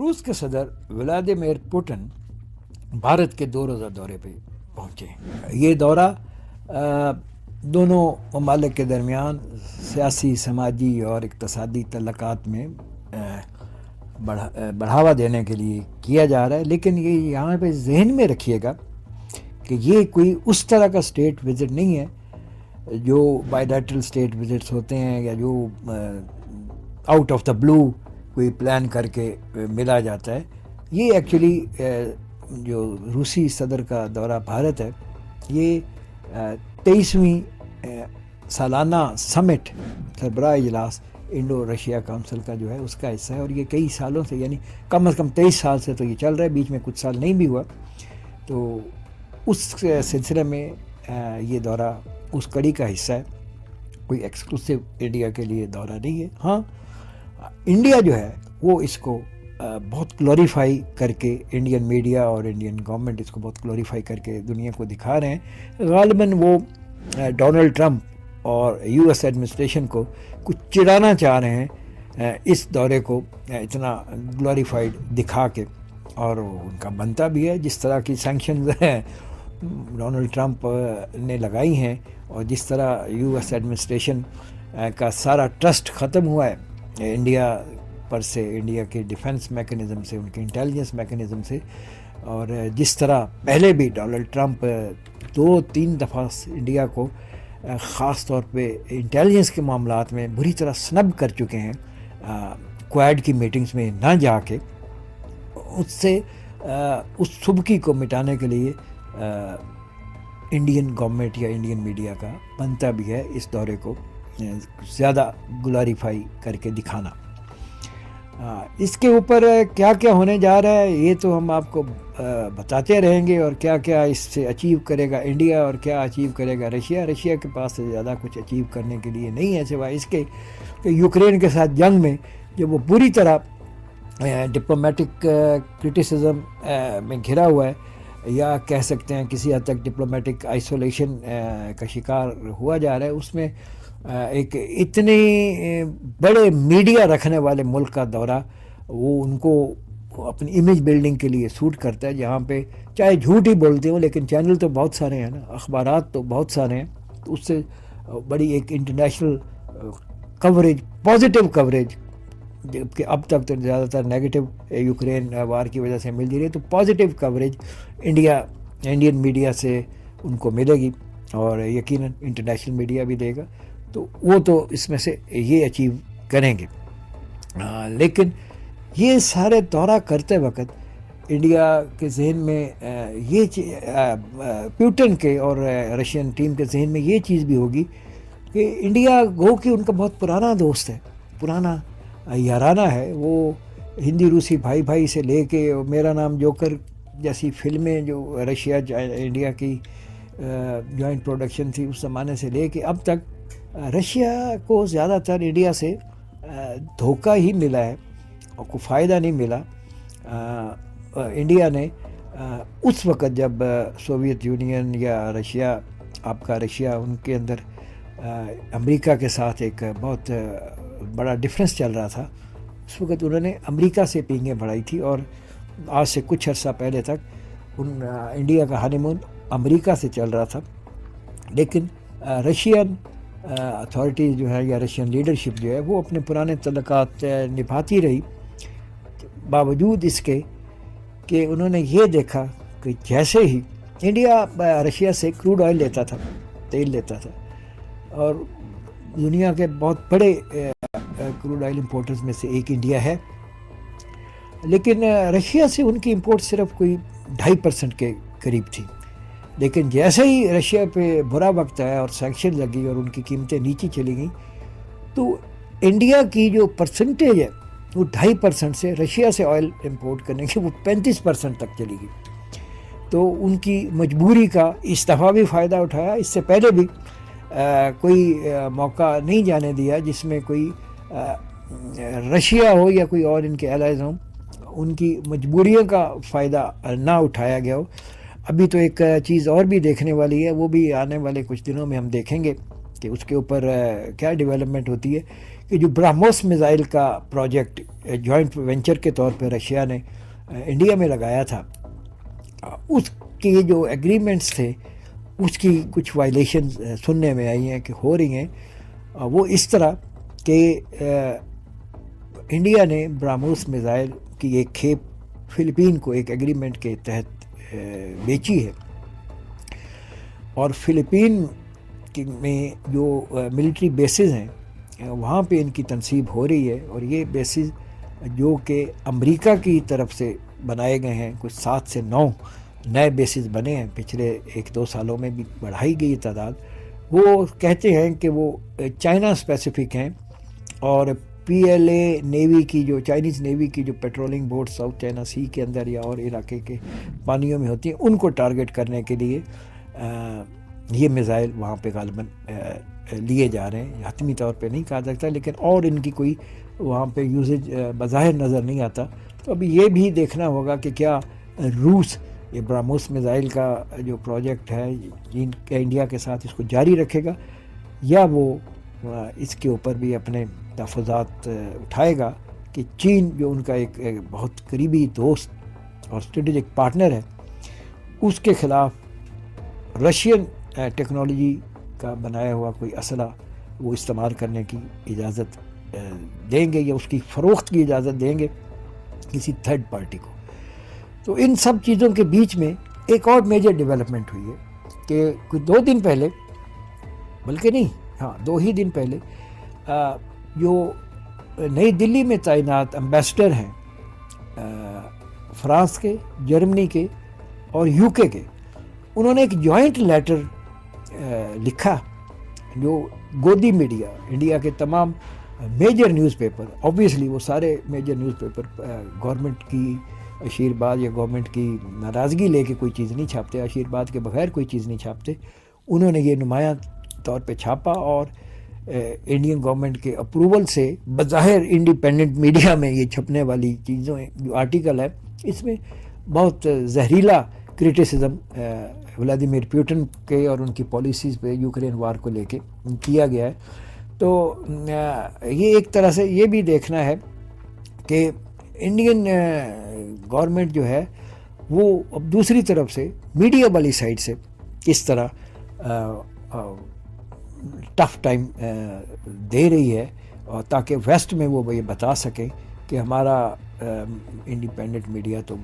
روس کے صدر ولادیمیر پوٹن بھارت کے 2 روزہ دورے پہ پہنچے ہیں۔ یہ دورہ دونوں ممالک کے درمیان سیاسی، سماجی اور اقتصادی تعلقات میں بڑھاوا دینے کے لیے کیا جا رہا ہے، لیکن یہ یہاں پہ ذہن میں رکھیے گا کہ یہ کوئی اس طرح کا اسٹیٹ وزٹ نہیں ہے جو بائیلیٹرل اسٹیٹ وزٹس ہوتے ہیں، یا جو آؤٹ آف دا بلو کوئی پلان کر کے ملا جاتا ہے۔ یہ ایکچولی جو روسی صدر کا دورہ بھارت ہے، یہ 23ویں سالانہ سمٹ سربراہ اجلاس انڈو رشیا کونسل کا جو ہے اس کا حصہ ہے، اور یہ کئی سالوں سے، یعنی کم از کم 23 سال سے تو یہ چل رہا ہے، بیچ میں کچھ سال نہیں بھی ہوا، تو اس سلسلے میں یہ دورہ اس کڑی کا حصہ ہے، کوئی ایکسکلوسیو انڈیا کے لیے دورہ نہیں ہے۔ ہاں، انڈیا جو ہے وہ اس کو بہت گلوریفائی کر کے، انڈین میڈیا اور انڈین گورنمنٹ اس کو بہت گلوریفائی کر کے دنیا کو دکھا رہے ہیں۔ غالباً وہ ڈونلڈ ٹرمپ اور یو ایس ایڈمنسٹریشن کو کچھ چڑھانا چاہ رہے ہیں اس دورے کو اتنا گلوریفائڈ دکھا کے، اور ان کا بنتا بھی ہے۔ جس طرح کی سینکشنز ہیں ڈونلڈ ٹرمپ نے لگائی ہیں، اور جس طرح یو ایس ایڈمنسٹریشن کا سارا ٹرسٹ ختم ہوا ہے انڈیا پر سے، انڈیا کے ڈیفنس میکنزم سے، ان کے انٹیلیجنس میکنزم سے، اور جس طرح پہلے بھی ڈونلڈ ٹرمپ 2-3 دفعہ انڈیا کو خاص طور پہ انٹیلیجنس کے معاملات میں بری طرح سنب کر چکے ہیں، کوائڈ کی میٹنگز میں نہ جا کے، اس سے اس سبکی کو مٹانے کے لیے انڈین گورنمنٹ یا انڈین میڈیا کا بنتا بھی ہے اس دورے کو زیادہ گلوریفائی کر کے دکھانا۔ اس کے اوپر کیا کیا ہونے جا رہا ہے یہ تو ہم آپ کو بتاتے رہیں گے، اور کیا کیا اس سے اچیو کرے گا انڈیا اور کیا اچیو کرے گا رشیا۔ رشیا کے پاس سے زیادہ کچھ اچیو کرنے کے لیے نہیں ہے، سوائے اس کے کہ یوکرین کے ساتھ جنگ میں جو وہ پوری طرح ڈپلومیٹک کرٹیسزم میں گھرا ہوا ہے، یا کہہ سکتے ہیں کسی حد تک ڈپلومیٹک آئسولیشن کا شکار ہوا جا رہا ہے، اس میں ایک اتنے بڑے میڈیا رکھنے والے ملک کا دورہ وہ ان کو اپنی امیج بلڈنگ کے لیے سوٹ کرتا ہے، جہاں پہ چاہے جھوٹ ہی بولتے ہوں لیکن چینل تو بہت سارے ہیں نا، اخبارات تو بہت سارے ہیں، تو اس سے بڑی ایک انٹرنیشنل کوریج، پازیٹیو کوریج، جبکہ اب تک تو زیادہ تر نیگیٹو یوکرین وار کی وجہ سے مل رہی ہے، تو پازیٹیو کوریج انڈین میڈیا سے ان کو ملے گی، اور یقیناً انٹرنیشنل میڈیا بھی دے گا، تو وہ تو اس میں سے یہ اچیو کریں گے۔ لیکن یہ سارے دورہ کرتے وقت انڈیا کے ذہن میں یہ پیوٹن کے اور رشین ٹیم کے ذہن میں یہ چیز بھی ہوگی کہ انڈیا گو کہ ان کا بہت پرانا دوست ہے، پرانا یارانہ ہے، وہ ہندی روسی بھائی بھائی سے لے کے میرا نام جوکر جیسی فلمیں جو رشیا انڈیا کی جوائنٹ پروڈکشن تھی اس زمانے سے لے کے اب تک، رشیا کو زیادہ تر انڈیا سے دھوکہ ہی ملا ہے اور کوئی فائدہ نہیں ملا۔ انڈیا نے اس وقت جب سوویت یونین یا رشیا، آپ کا رشیا، ان کے اندر امریکہ کے ساتھ ایک بہت بڑا ڈفرینس چل رہا تھا، اس وقت انہوں نے امریکہ سے پینگیں بڑھائی تھی، اور آج سے کچھ عرصہ پہلے تک انڈیا کا ہانی مون امریکہ سے چل رہا تھا، لیکن رشین اتھارٹیز جو ہے یا رشین لیڈرشپ جو ہے وہ اپنے پرانے تعلقات نبھاتی رہی، باوجود اس کے کہ انہوں نے یہ دیکھا کہ جیسے ہی انڈیا رشیا سے کروڈ آئل لیتا تھا، تیل لیتا تھا، اور دنیا کے بہت بڑے کروڈ آئل امپورٹرز میں سے ایک انڈیا ہے، لیکن رشیا سے ان کی امپورٹ صرف کوئی 2.5% کے قریب تھی، لیکن جیسے ہی رشیا پہ برا وقت آیا اور سینکشن لگی اور ان کی قیمتیں نیچے چلی گئیں، تو انڈیا کی جو پرسنٹیج ہے وہ 2.5% سے رشیا سے آئل امپورٹ کرنے کی وہ 35% تک چلی گئی، تو ان کی مجبوری کا اس دفعہ بھی فائدہ اٹھایا۔ اس سے پہلے بھی کوئی موقع نہیں جانے دیا جس میں کوئی رشیا ہو یا کوئی اور ان کے الائز ہوں، ان کی مجبوریوں کا فائدہ نہ اٹھایا گیا ہو۔ ابھی تو ایک چیز اور بھی دیکھنے والی ہے، وہ بھی آنے والے کچھ دنوں میں ہم دیکھیں گے کہ اس کے اوپر کیا ڈیولپمنٹ ہوتی ہے، کہ جو برہموس میزائل کا پروجیکٹ جوائنٹ وینچر کے طور پہ رشیا نے انڈیا میں لگایا تھا، اس کے جو ایگریمنٹس تھے اس کی کچھ وائلیشن سننے میں آئی ہیں کہ ہو رہی ہیں. وہ اس طرح کہ انڈیا نے برہموس میزائل کی ایک کھیپ فلپین کو ایک ایگریمنٹ کے تحت بیچی ہے، اور فلپین میں جو ملٹری بیسز ہیں وہاں پہ ان کی تنصیب ہو رہی ہے، اور یہ بیسز جو کہ امریکہ کی طرف سے بنائے گئے ہیں، کچھ 7 سے 9 نئے بیسز بنے ہیں پچھلے 1-2 سالوں میں بھی بڑھائی گئی تعداد. وہ کہتے ہیں کہ وہ چائنا اسپیسیفک ہیں، اور PLA نیوی کی جو چائنیز نیوی کی جو patrolling boat south China Sea کے اندر یا اور علاقے کے پانیوں میں ہوتی ہیں، ان کو ٹارگٹ کرنے کے لیے یہ میزائل وہاں پہ غالباً لیے جا رہے ہیں. حتمی طور پہ نہیں کہا سکتا، لیکن اور ان کی کوئی وہاں پہ یوزیج بظاہر نظر نہیں آتا. تو ابھی یہ بھی دیکھنا ہوگا کہ کیا روس یہ برہموس میزائل کا جو پروجیکٹ ہے چین کے انڈیا کے ساتھ اس کو جاری رکھے گا، یا وہ اس کے اوپر بھی اپنے تحفظات اٹھائے گا کہ چین جو ان کا ایک بہت قریبی دوست اور اسٹریٹجک پارٹنر ہے، اس کے خلاف رشین ٹیکنالوجی کا بنایا ہوا کوئی اسلحہ وہ استعمال کرنے کی اجازت دیں گے یا اس کی فروخت کی اجازت دیں گے کسی تھرڈ پارٹی کو. تو ان سب چیزوں کے بیچ میں ایک اور میجر ڈیولپمنٹ ہوئی ہے کہ کچھ 2 دن پہلے، بلکہ نہیں 2 ہی دن پہلے، جو نئی دلی میں تعینات امبیسڈر ہیں فرانس کے، جرمنی کے اور UK کے، انہوں نے ایک جوائنٹ لیٹر لکھا جو گودی میڈیا، انڈیا کے تمام میجر نیوز پیپر، آبویسلی وہ سارے میجر نیوز پیپر گورنمنٹ کی آشیرواد یا گورنمنٹ کی ناراضگی لے کے کوئی چیز نہیں چھاپتے، آشیرواد کے بغیر کوئی چیز نہیں چھاپتے. انہوں نے یہ نمایاں طور پہ چھاپا، اور انڈین گورنمنٹ کے اپروول سے بظاہر انڈیپینڈنٹ میڈیا میں یہ چھپنے والی چیزوں جو آرٹیکل ہے، اس میں بہت زہریلا کرٹیسزم ولادیمیر پیوٹن کے اور ان کی پالیسیز پہ یوکرین وار کو لے کے کیا گیا ہے. تو یہ ایک طرح سے یہ بھی دیکھنا ہے کہ انڈین گورنمنٹ جو ہے وہ اب دوسری طرف سے میڈیا والی سائڈ سے کس طرح ٹف ٹائم دے رہی ہے، اور تاکہ ویسٹ میں وہ یہ بتا سکیں کہ ہمارا انڈیپینڈنٹ میڈیا تو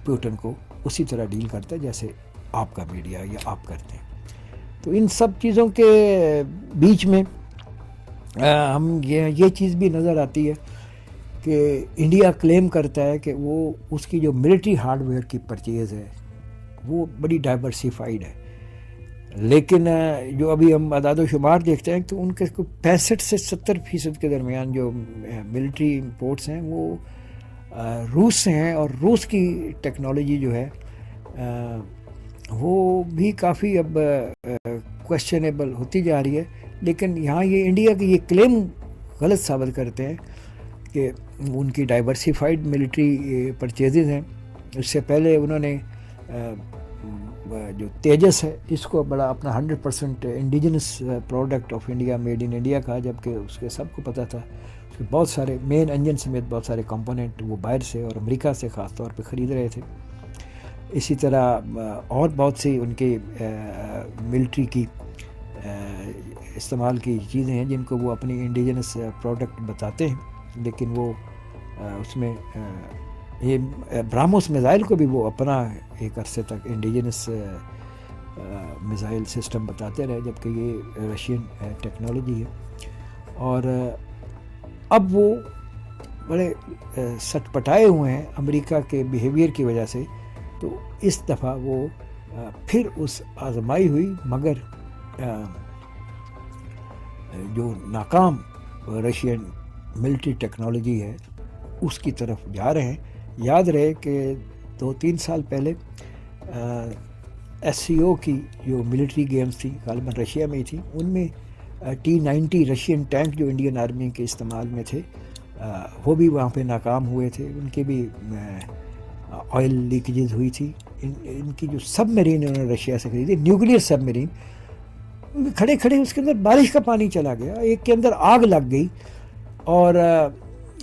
پیوٹن کو اسی طرح ڈیل کرتا ہے جیسے آپ کا میڈیا یا آپ کرتے ہیں. تو ان سب چیزوں کے بیچ میں ہم یہ چیز بھی نظر آتی ہے کہ انڈیا کلیم کرتا ہے کہ وہ اس کی جو ملٹری ہارڈ ویئر کی پرچیز ہے وہ بڑی ڈائیورسیفائیڈ ہے، لیکن جو ابھی ہم اعداد و شمار دیکھتے ہیں تو ان کے 65 سے 70% کے درمیان جو ملٹری امپورٹس ہیں وہ روس سے ہیں، اور روس کی ٹیکنالوجی جو ہے وہ بھی کافی اب کویسچنیبل ہوتی جا رہی ہے. لیکن یہاں یہ انڈیا کی یہ کلیم غلط ثابت کرتے ہیں کہ ان کی ڈائیورسیفائیڈ ملٹری پرچیزز ہیں. اس سے پہلے انہوں نے جو تیجس ہے اس کو بڑا اپنا 100% indigenous product of India, made in India کہا، جبکہ اس کے سب کو پتہ تھا اس کے بہت سارے مین انجن سمیت بہت سارے کمپوننٹ وہ باہر سے اور امریکہ سے خاص طور پہ خرید رہے تھے. اسی طرح اور بہت سی ان کے ملٹری کی استعمال کی چیزیں ہیں جن کو وہ اپنی انڈیجنس پروڈکٹ بتاتے ہیں، لیکن وہ اس میں یہ برہموس میزائل کو بھی وہ اپنا ایک عرصے تک انڈیجنس میزائل سسٹم بتاتے رہے، جبکہ یہ رشین ٹیکنالوجی ہے. اور اب وہ بڑے سٹ پٹائے ہوئے ہیں امریکہ کے بیہیویئر کی وجہ سے. تو اس دفعہ وہ پھر اس آزمائی ہوئی مگر جو ناکام رشین ملٹری ٹیکنالوجی ہے اس کی طرف جا رہے ہیں. یاد رہے کہ 2-3 سال پہلے SCO کی جو ملٹری گیمز تھی غالباً رشیا میں ہی تھی، ان میں T-90 رشین ٹینک جو انڈین آرمی کے استعمال میں تھے وہ بھی وہاں پہ ناکام ہوئے تھے. ان کے بھی آئل لیکیجز ہوئی تھی. ان کی جو سب میرین انہوں نے رشیا سے خریدی، نیوکلیر سب میرین، کھڑے کھڑے اس کے اندر بارش کا پانی چلا گیا, ایک کے اندر آگ لگ گئی, اور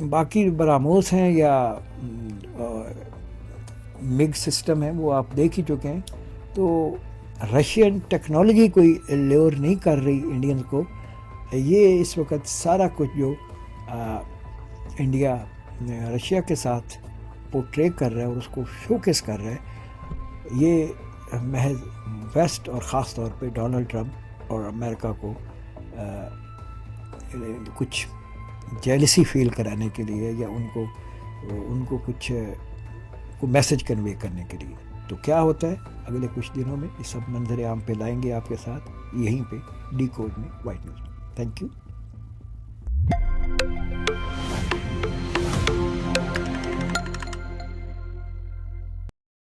باقی براموس ہیں یا مگ سسٹم ہے وہ آپ دیکھ ہی چکے ہیں. تو رشین ٹیکنالوجی کوئی لیور نہیں کر رہی انڈینز کو. یہ اس وقت سارا کچھ جو انڈیا رشیا کے ساتھ پورٹرے کر رہا ہے اور اس کو شوکیس کر رہا ہے, یہ محض ویسٹ اور خاص طور پہ ڈونلڈ ٹرمپ اور امریکہ کو کچھ جیلسی فیل کرانے کے لیے, یا ان کو کچھ میسج کنوے کرنے کے لیے. تو کیا ہوتا ہے اگلے کچھ دنوں میں یہ سب منظر عام پہ لائیں گے آپ کے ساتھ, یہیں پہ ڈی کوڈ میں, وائٹ نیوز میں. Thank you.